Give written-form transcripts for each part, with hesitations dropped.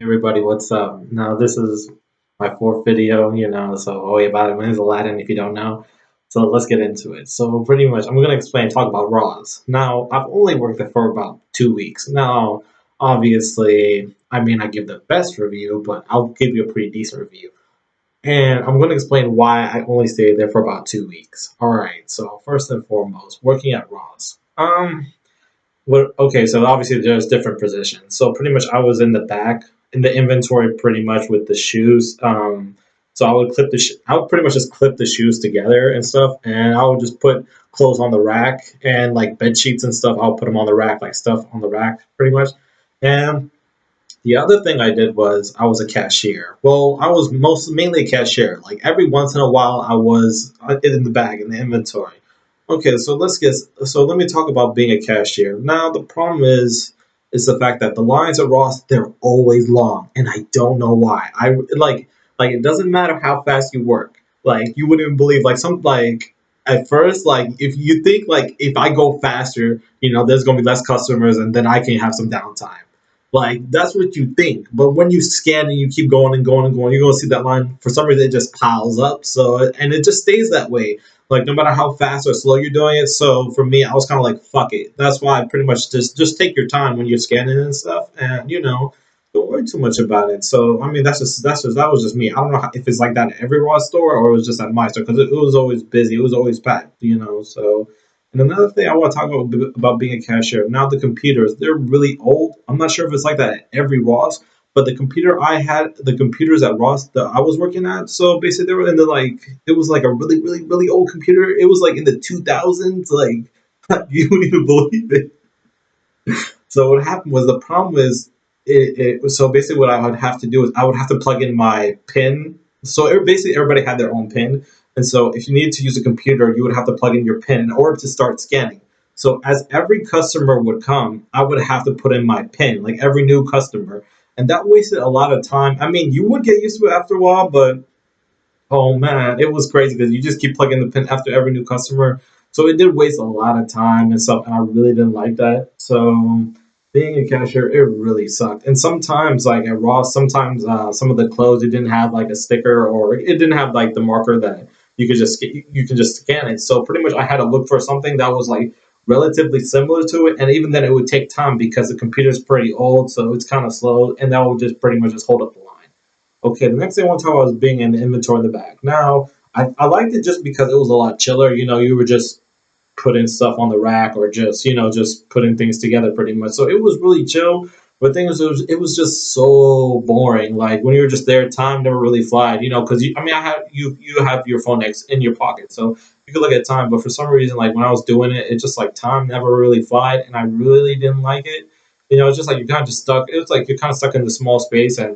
Everybody, what's up? Now, this is my fourth video, so about it. My name's Aladdin, if you don't know. So let's get into it. So pretty much, I'm gonna talk about Raws. Now, I've only worked there for about 2 weeks. Now, obviously, I may not give the best review, but I'll give you a pretty decent review. And I'm gonna explain why I only stayed there for about 2 weeks. All right. So first and foremost, working at Raws. Okay, so obviously there's different positions. So pretty much I was in the back in the inventory pretty much with the shoes. So I would pretty much just clip the shoes together and stuff, and I would just put clothes on the rack and like bed sheets and stuff. I'll put them on the rack, like stuff on the rack, pretty much. And the other thing I did was I was a cashier. Well, I was mainly a cashier. Like every once in a while, I was in the bag in the inventory. Okay, so let me talk about being a cashier. Now the problem is the fact that the lines at Ross they're always long, and I don't know why. I like it doesn't matter how fast you work. Like you wouldn't even believe at first if you think like if I go faster, there's gonna be less customers and then I can have some downtime. Like that's what you think, but when you scan and you keep going and going and going, you're gonna see that line. For some reason, it just piles up. So and it just stays that way. Like no matter how fast or slow you're doing it. So for me, I was kind of like, fuck it. That's why I pretty much just take your time when you're scanning and stuff, and don't worry too much about it. So I mean, that was just me. I don't know if it's like that at every Raw store or it was just at my store because it was always busy. It was always packed. So. And another thing I want to talk about being a cashier. Now the computers, they're really old. I'm not sure if it's like that at every Ross, but the computers at Ross that I was working at, so basically they were in the it was like a really, really, really old computer. It was like in the 2000s, like you wouldn't even believe it. So what happened was the problem is so basically what I would have to do is I would have to plug in my pin. So basically everybody had their own pin, and so if you needed to use a computer, you would have to plug in your pin in order to start scanning. So as every customer would come, I would have to put in my pin, like every new customer, and that wasted a lot of time. I mean, you would get used to it after a while, but oh man, it was crazy because you just keep plugging the pin after every new customer. So it did waste a lot of time and stuff, and I really didn't like that. So being a cashier, it really sucked. And sometimes, like at Ross, sometimes some of the clothes it didn't have like a sticker or it didn't have like the marker that you can just scan it. So pretty much, I had to look for something that was like relatively similar to it, and even then, it would take time because the computer's pretty old, so it's kind of slow, and that would just pretty much just hold up the line. Okay, the next thing I want to talk about is being in the inventory in the back. Now, I liked it just because it was a lot chiller. You were just putting stuff on the rack or just putting things together pretty much. So it was really chill. But the thing was, it was just so boring. Like when you were just there, time never really flied. Because I mean, you have your phone next in your pocket, so you could look at time. But for some reason, like when I was doing it, it just like time never really flied, and I really didn't like it. It's just like you're kind of just stuck. It was like you're kind of stuck in the small space, and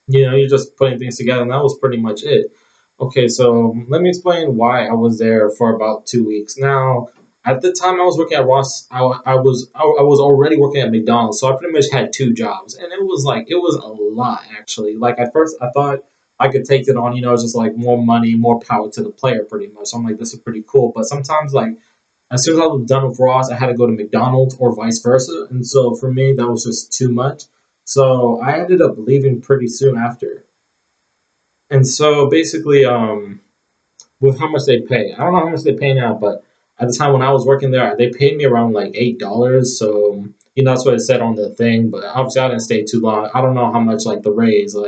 you're just putting things together, and that was pretty much it. Okay, so let me explain why I was there for about 2 weeks. Now, at the time I was working at Ross, I was already working at McDonald's, so I pretty much had two jobs, and it was a lot actually. Like at first, I thought I could take it on, just like more money, more power to the player, pretty much. So I'm like, this is pretty cool. But sometimes, like as soon as I was done with Ross, I had to go to McDonald's or vice versa. And so for me, that was just too much. So I ended up leaving pretty soon after. And so basically, with how much they pay, I don't know how much they pay now, but at the time when I was working there, they paid me around like $8. So that's what it said on the thing. But obviously, I didn't stay too long. I don't know how much like the raise, So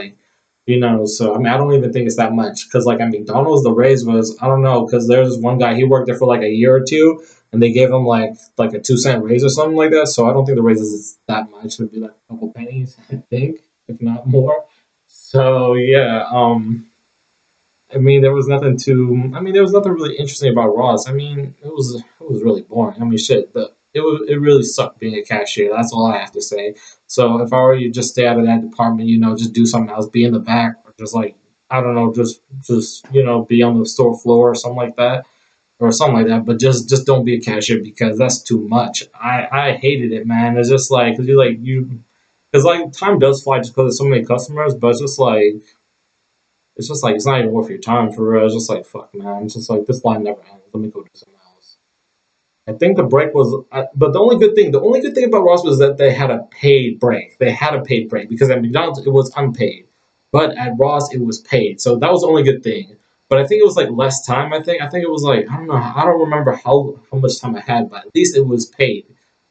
I mean, I don't even think it's that much because like at McDonald's, the raise was I don't know because there's one guy he worked there for like a year or two, and they gave him like a 2 cent raise or something like that. So I don't think the raise is that much. It'd be like a couple pennies, I think, if not more. So yeah, I mean, there was nothing too. I mean, there was nothing really interesting about Ross. I mean, it was really boring. I mean, shit, it really sucked being a cashier. That's all I have to say. So if I were you, just stay out of that department. Just do something else. Be in the back, or just like I don't know, just be on the store floor or something like that, or something like that. But just don't be a cashier because that's too much. I hated it, man. It's just like because like time does fly just because there's so many customers, but it's just like it's not even worth your time for real. It's just like fuck, man. It's just like this line never ends. Let me go do something else. I think the break was, but the only good thing about Ross was that they had a paid break. They had a paid break because at McDonald's it was unpaid, but at Ross it was paid. So that was the only good thing. But I think it was like less time. I think it was like I don't know. I don't remember how much time I had, but at least it was paid.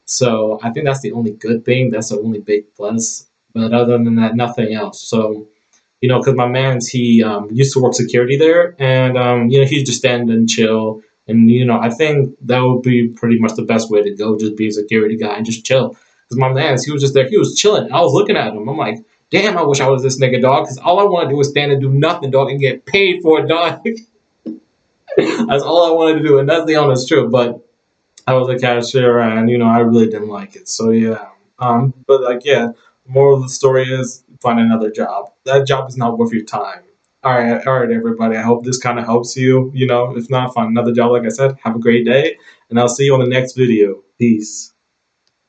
So I think that's the only good thing. That's the only big plus. But other than that, nothing else. So because my man's he used to work security there, and he'd just stand and chill. And I think that would be pretty much the best way to go, just be a security guy and just chill. Because my man's he was just there, he was chilling. I was looking at him. I'm like, damn, I wish I was this nigga, dog. Because all I want to do is stand and do nothing, dog, and get paid for it, dog. That's all I wanted to do, and that's the honest truth. But I was a cashier, and I really didn't like it. So yeah, but like yeah, the moral of the story is find another job. That job is not worth your time. All right, everybody. I hope this kind of helps you. If not, find another job. Like I said, have a great day, and I'll see you on the next video. Peace.